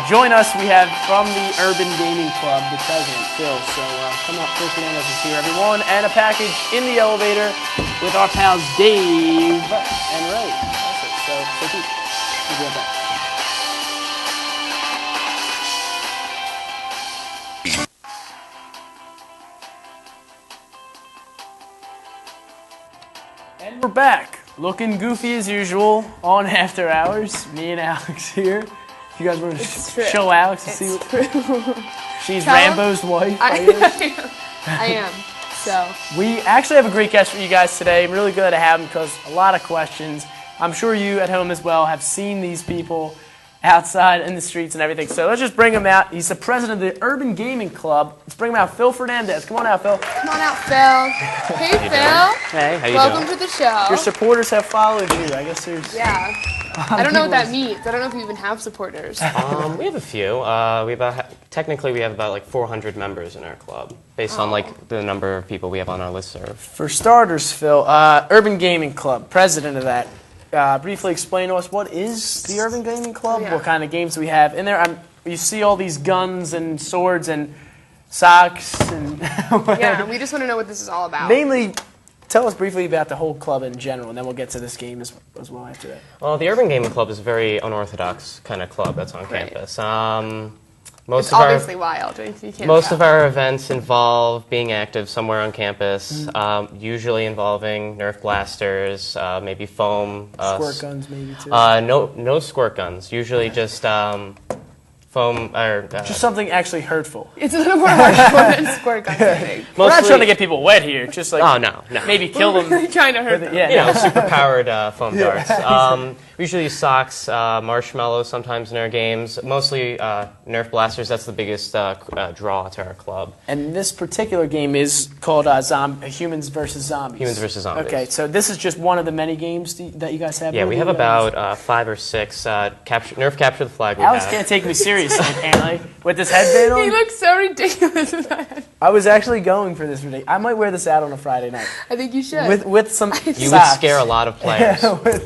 Join us, we have from the Urban Gaming Club, the president, Phil. So come up, Fil Fil is here, everyone. And a package in the elevator with our pals Dave and Ray. That's it. So stay tuned. We'll be right back. And we're back, looking goofy as usual on After Hours. Me and Alex here. You guys want to show Alex to see what she's Rambo's wife? I am. So we actually have a great guest for you guys today. I'm really glad to have him because a lot of questions. I'm sure you at home as well have seen these people outside in the streets and everything. So let's just bring him out. He's the president of the Urban Gaming Club. Let's bring him out, Phil Fernandez. Come on out, Phil. Come on out, Phil. Hey, Phil. Hey, how you Welcome to the show. Your supporters have followed you. I guess there's I don't know what that means. I don't know if you even have supporters. We have a few. Technically we have about like 400 members in our club, based on like the number of people we have on our listserv. For starters, Phil, Urban Gaming Club, president of that. Briefly explain to us what is the Urban Gaming Club, what kind of games we have in there. You see all these guns and swords and socks and yeah, we just want to know what this is all about. Mainly, tell us briefly about the whole club in general, and then we'll get to this game as well after that. Well, the Urban Gaming Club is a very unorthodox kind of club that's on campus. It's obviously wild. You can't most of our events involve being active somewhere on campus, usually involving Nerf blasters, maybe foam. Squirt guns maybe too? No squirt guns. Usually just foam or... just something actually hurtful. It's a little more hardcore than squirt guns, I think. We're not trying to get people wet here. Just like no. Maybe kill them. We're trying to hurt them. Yeah, super-powered foam darts. We usually use socks, marshmallows sometimes in our games. Mostly Nerf blasters. That's the biggest draw to our club. And this particular game is called Humans vs. Zombies. Humans vs. Zombies. Okay, so this is just one of the many games that you guys have? Yeah, we have about 5 or 6. Nerf Capture the Flag we Alex have. can't take me seriously, apparently, with this headband on. He looks so ridiculous with that. I was actually going for this. I might wear this out on a Friday night. I think you should. With some socks. You would scare a lot of players.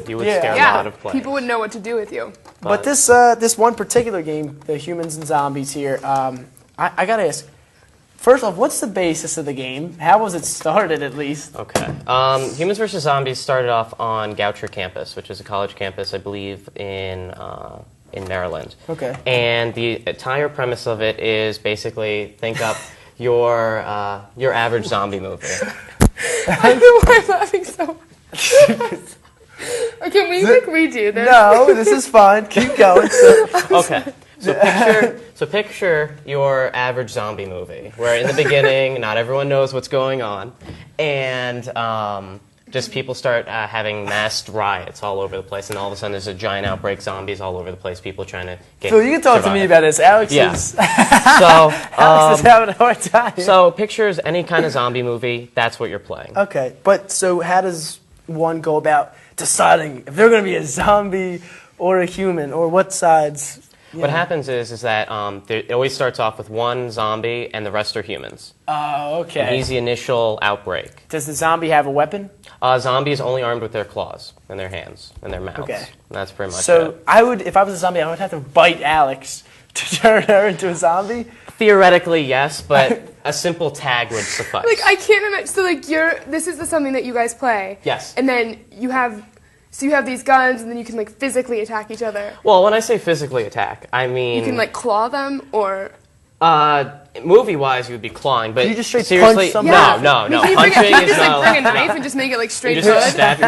You would scare a lot of players. People wouldn't know what to do with you. But this one particular game, the Humans and Zombies here, I got to ask, first off, what's the basis of the game? How was it started, at least? Okay. Humans vs. Zombies started off on Goucher campus, which is a college campus, I believe, in Maryland. Okay. And the entire premise of it is basically think up your average zombie movie. I don't know why I'm laughing so much. Can we redo this? No, this is fine. Keep going. Okay. So picture your average zombie movie, where in the beginning, not everyone knows what's going on, and just people start having massed riots all over the place, and all of a sudden there's a giant outbreak, zombies all over the place, people trying to get So you can talk to me about this. Alex is Alex is having a hard time. So pictures any kind of zombie movie, that's what you're playing. Okay, but so how does one go about deciding if they're going to be a zombie or a human, or what sides? What happens is that it always starts off with one zombie and the rest are humans. Oh, okay. And he's the initial outbreak. Does the zombie have a weapon? Zombie is only armed with their claws and their hands and their mouths. Okay. And that's pretty much it. So if I was a zombie, I would have to bite Alex to turn her into a zombie? Theoretically, yes, but a simple tag would suffice. Like, I can't imagine. So, like, this is something that you guys play. Yes. And then you have these guns, and then you can, like, physically attack each other. Well, when I say physically attack, I mean... You can, like, claw them, or... Movie-wise, you would be clawing, but you just straight seriously, punch somebody? No. Can you just bring a knife and just make it like straight to the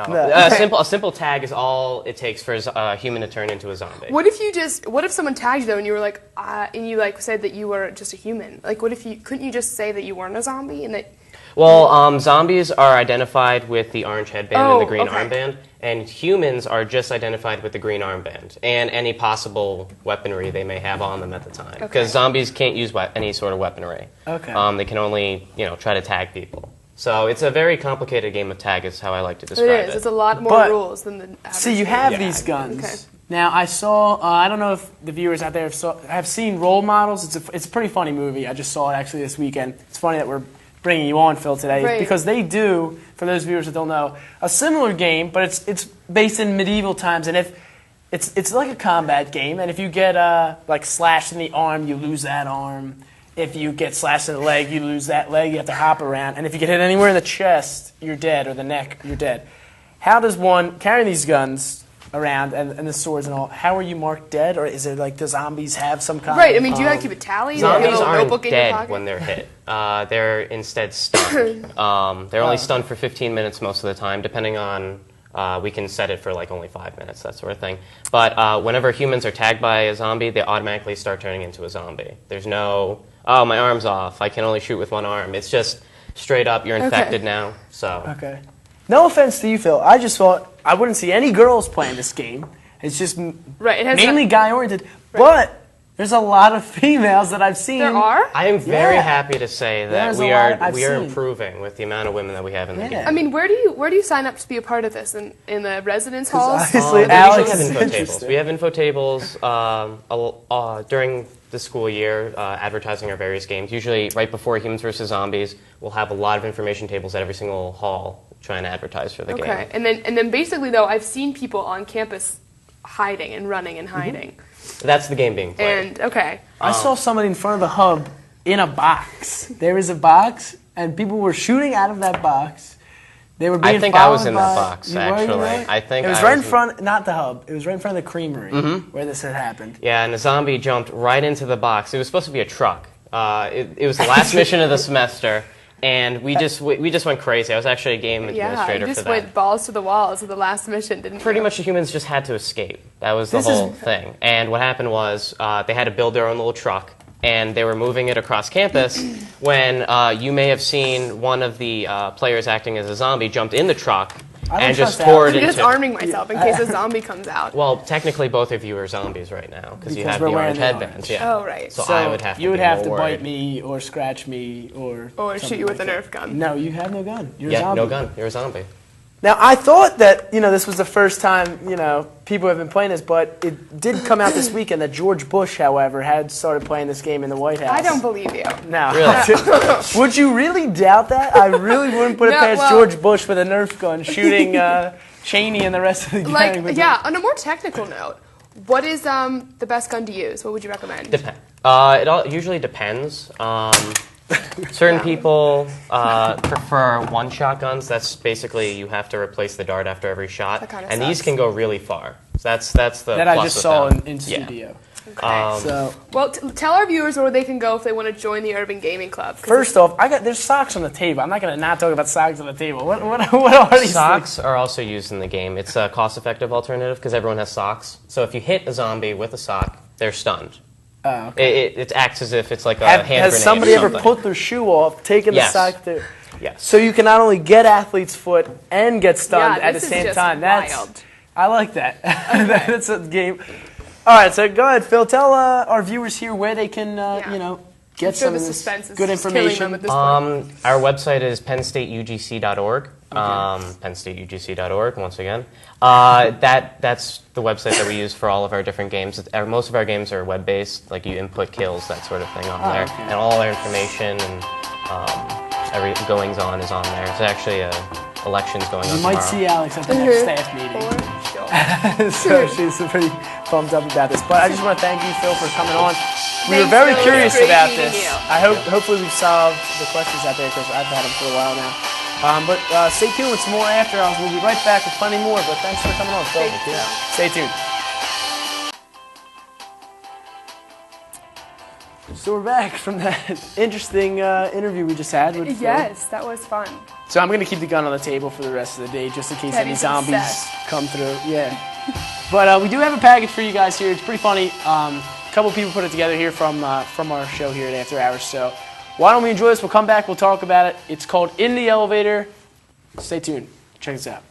No. A simple tag is all it takes for a human to turn into a zombie. What if someone tagged you though, and you were like, and you like said that you were just a human? Like, couldn't you just say that you weren't a zombie and that? Well, zombies are identified with the orange headband and the green armband, and humans are just identified with the green armband and any possible weaponry they may have on them at the time. Because zombies can't use any sort of weaponry. Okay. They can only, try to tag people. So it's a very complicated game of tag is how I like to describe it. It is. It's a lot more rules than the average. So you have these guns. Okay. Now, I saw, I don't know if the viewers out there have seen Role Models. It's a pretty funny movie. I just saw it actually this weekend. It's funny that we're bringing you on, Phil, today, because they do, for those viewers that don't know, a similar game, but it's based in medieval times. And if it's like a combat game, and if you get like slashed in the arm, you lose that arm. If you get slashed in the leg, you lose that leg. You have to hop around, and if you get hit anywhere in the chest, you're dead, or the neck, you're dead. How does one carrying these guns around and the swords and all? How are you marked dead, or is it like the zombies have some kind? Right. I mean, do you have to keep a tally? Zombies Like a aren't notebook in your dead pocket? when they're hit. They're instead stunned. They're only stunned for 15 minutes most of the time, depending on. We can set it for like only 5 minutes, that sort of thing. But whenever humans are tagged by a zombie, they automatically start turning into a zombie. There's no, oh, my arm's off. I can only shoot with one arm. It's just straight up, you're infected now. So. Okay. No offense to you, Phil. I just thought I wouldn't see any girls playing this game. It's just Right. It has mainly guy-oriented. But there's a lot of females that I've seen. There are? I am very Yeah. happy to say that There's we a lot are I've we are seen. improving with the amount of women that we have in the Yeah. game. I mean, where do you sign up to be a part of this? In the residence halls? obviously We Alex usually is have info tables. interested. We have info tables during the school year, advertising our various games. Usually, right before Humans vs. Zombies, we'll have a lot of information tables at every single hall trying to advertise for the game. Okay. And then basically though, I've seen people on campus hiding and running and hiding. That's the game being played. And okay. I saw somebody in front of the hub in a box. There was a box, and people were shooting out of that box. They were being I think I was followed in that by- box, You were, actually. really? I think it was I right was in front, not the hub. It was right in front of the creamery where this had happened. Yeah, and a zombie jumped right into the box. It was supposed to be a truck. It was the last mission of the semester, and we just went crazy. I was actually a game Yeah, administrator you for just that. went balls to the walls with the last mission, didn't Pretty you? much the humans just had to escape. That was the This is- whole thing. And what happened was they had to build their own little truck, and they were moving it across campus when you may have seen one of the players acting as a zombie jumped in the truck I don't and just trust tore Alex. it I'm just into... arming myself in case a zombie comes out. Well, technically both of you are zombies right now because you Because have we're the wearing orange the headbands. orange. Yeah. Oh, right. So, So I would have to you would be have more to worried. bite me or scratch me or Or shoot something you with like a that. Nerf gun. No, you have no gun. You're a Yeah, zombie. no gun. You're a zombie. Now, I thought that, this was the first time, people have been playing this, but it did come out this weekend that George Bush, however, had started playing this game in the White House. I don't believe you. No. Really? Would you really doubt that? I really wouldn't put it No, past well- George Bush with a Nerf gun shooting Cheney and the rest of the gang. Like, with yeah, on a more technical note, what is the best gun to use? What would you recommend? It usually depends. Certain people prefer one-shot guns. That's basically you have to replace the dart after every shot, That kinda and these sucks. can go really far. That's the that I plus just with saw them. in Yeah. studio. Okay. So, Well, tell our viewers where they can go if they want to join the Urban Gaming Club. 'cause first off, there's socks on the table. I'm not going to not talk about socks on the table. What are these things? Socks are also used in the game. It's a cost-effective alternative because everyone has socks. So if you hit a zombie with a sock, they're stunned. Oh, okay. It acts as if it's like a hand grenade. Has somebody or ever something. put their shoe off, taken Yes. the sock through? Yes. So you can not only get athlete's foot and get stunned Yeah, at the this is same just time. wild. I like that. That's a game. All right, so go ahead, Phil. Tell our viewers here where they can, get Sure, some the of this suspense is good just killing them information. at this point. Our website is pennstateugc.org. Pennstateugc.org, once again. That's the website that we use for all of our different games. Most of our games are web-based, like you input kills, that sort of thing on there. okay. And all our information and every goings-on is on there. There's actually elections going on You might tomorrow. see Alex at the next staff meeting. For sure. So she's pretty pumped up about this. But I just want to thank you, Phil, for coming on. We were Thanks, very Phil. It was curious great about meeting this. you. Hopefully we've solved the questions out there because I've had them for a while now. But stay tuned with some more after hours. We'll be right back with plenty more. But thanks for coming on, Phil. Thank you. Stay tuned. So we're back from that interesting interview we just had with Phil. Yes, that was fun. So I'm going to keep the gun on the table for the rest of the day just in case any Teddy's zombies obsessed. come through. Yeah. But we do have a package for you guys here. It's pretty funny. A couple people put it together here from our show here at After Hours. So why don't we enjoy this? We'll come back. We'll talk about it. It's called In the Elevator. Stay tuned. Check this out.